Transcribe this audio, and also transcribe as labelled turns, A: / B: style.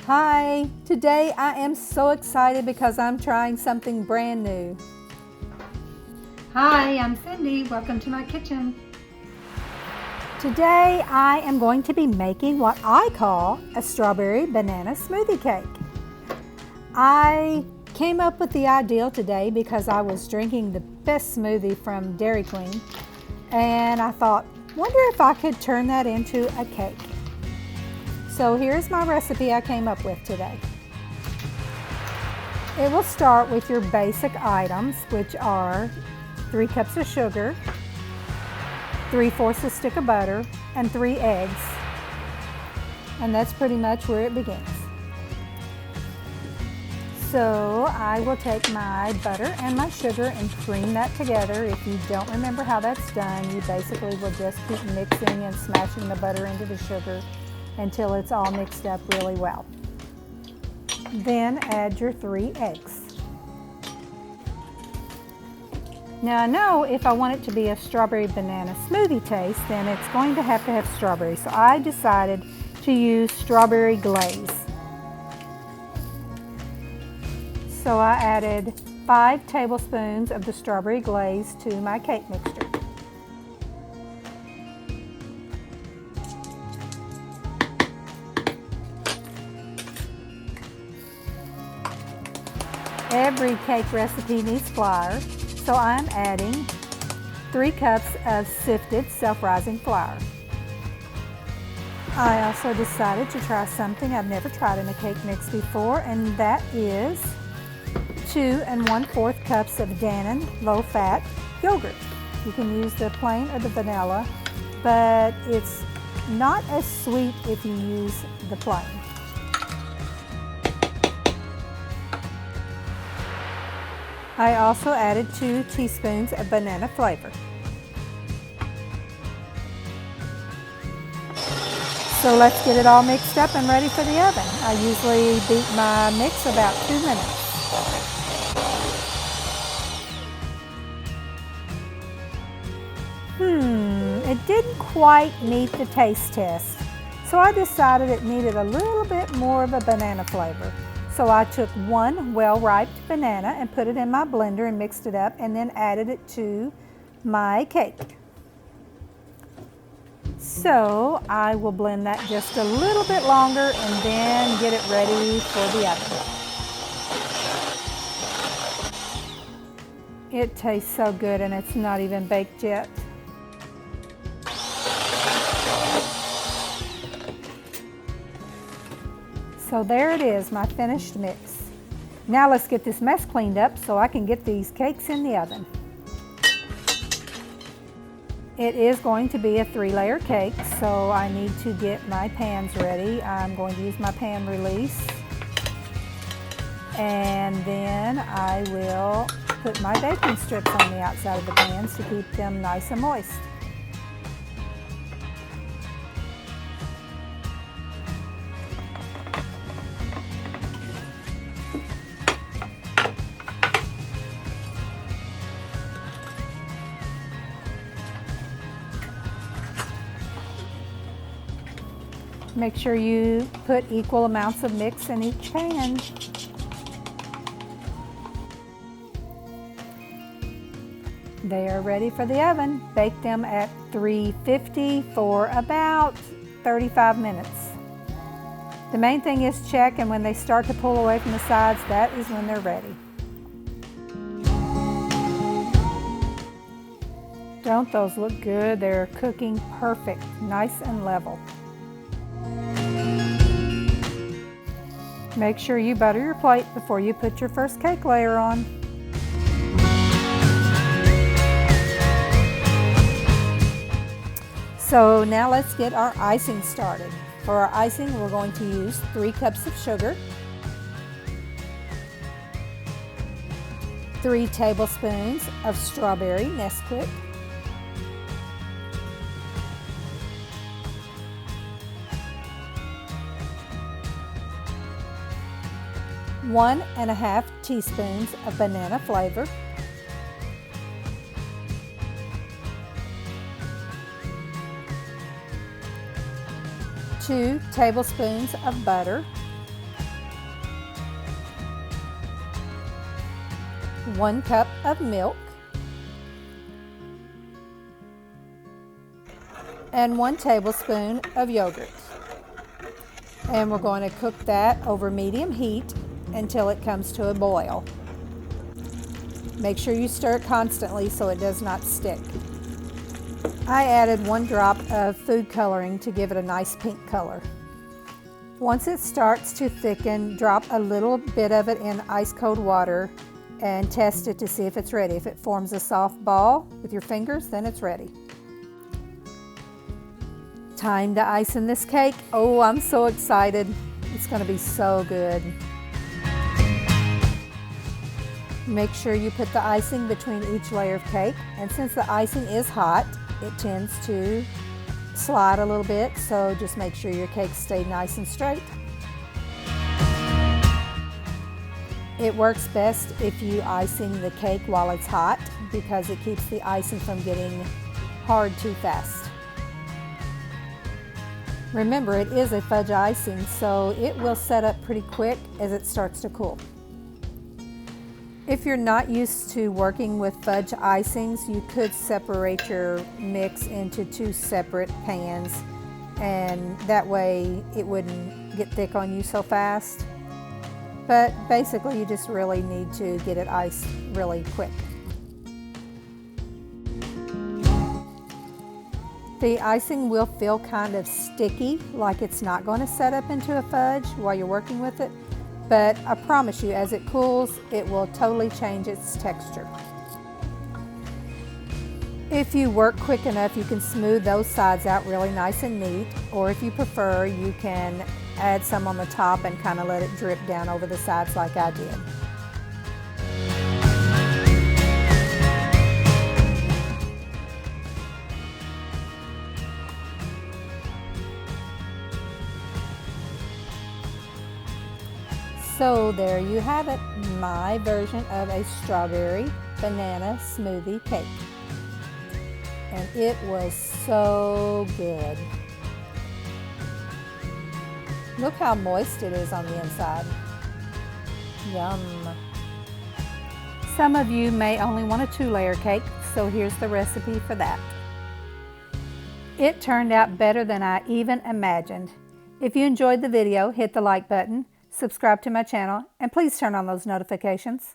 A: Hi, today I am so excited because I'm trying something brand new.
B: Hi, I'm Cindy. Welcome to my kitchen.
A: Today I am going to be making what I call a strawberry banana smoothie cake. I came up with the idea today because I was drinking the best smoothie from Dairy Queen, and I thought, wonder if I could turn that into a cake. So here's my recipe I came up with today. It will start with your basic items, which are 3 cups of sugar, 3/4 a stick of butter, and 3 eggs. And that's pretty much where it begins. So I will take my butter and my sugar and cream that together. If you don't remember how that's done, you basically will just keep mixing and smashing the butter into the sugar until it's all mixed up really well. Then add your 3 eggs. Now I know if I want it to be a strawberry banana smoothie taste, then it's going to have strawberries. So I decided to use strawberry glaze. So I added 5 tablespoons of the strawberry glaze to my cake mixture. Every cake recipe needs flour, so I'm adding 3 cups of sifted self-rising flour. I also decided to try something I've never tried in a cake mix before, and that is 2 1/4 cups of Dannon low-fat yogurt. You can use the plain or the vanilla, but it's not as sweet if you use the plain. I also added 2 teaspoons of banana flavor. So let's get it all mixed up and ready for the oven. I usually beat my mix about 2 minutes. It didn't quite meet the taste test, so I decided it needed a little bit more of a banana flavor. So I took 1 well-ripe banana and put it in my blender and mixed it up, and then added it to my cake. So I will blend that just a little bit longer and then get it ready for the oven. It tastes so good and it's not even baked yet. So there it is, my finished mix. Now let's get this mess cleaned up so I can get these cakes in the oven. It is going to be a 3-layer cake, so I need to get my pans ready. I'm going to use my pan release, and then I will put my baking strips on the outside of the pans to keep them nice and moist. Make sure you put equal amounts of mix in each pan. They are ready for the oven. Bake them at 350 for about 35 minutes. The main thing is check, and when they start to pull away from the sides, that is when they're ready. Don't those look good? They're cooking perfect, nice and level. Make sure you butter your plate before you put your first cake layer on. So now let's get our icing started. For our icing, we're going to use 3 cups of sugar, 3 tablespoons of strawberry Nesquik, 1 1/2 teaspoons of banana flavor, 2 tablespoons of butter, 1 cup of milk, and 1 tablespoon of yogurt. And we're going to cook that over medium heat until it comes to a boil. Make sure you stir it constantly so it does not stick. I added 1 drop of food coloring to give it a nice pink color. Once it starts to thicken, drop a little bit of it in ice cold water and test it to see if it's ready. If it forms a soft ball with your fingers, then it's ready. Time to ice in this cake. Oh, I'm so excited. It's going to be so good. Make sure you put the icing between each layer of cake, and since the icing is hot, it tends to slide a little bit, so just make sure your cakes stay nice and straight. It works best if you icing the cake while it's hot because it keeps the icing from getting hard too fast. Remember, it is a fudge icing, so it will set up pretty quick as it starts to cool. If you're not used to working with fudge icings, you could separate your mix into 2 separate pans, and that way it wouldn't get thick on you so fast. But basically, you just really need to get it iced really quick. The icing will feel kind of sticky, like it's not going to set up into a fudge while you're working with it, but I promise you, as it cools, it will totally change its texture. If you work quick enough, you can smooth those sides out really nice and neat, or if you prefer, you can add some on the top and kind of let it drip down over the sides like I did. So there you have it, my version of a strawberry banana smoothie cake. And it was so good. Look how moist it is on the inside. Yum. Some of you may only want a 2-layer cake, so here's the recipe for that. It turned out better than I even imagined. If you enjoyed the video, hit the like button, subscribe to my channel, and please turn on those notifications.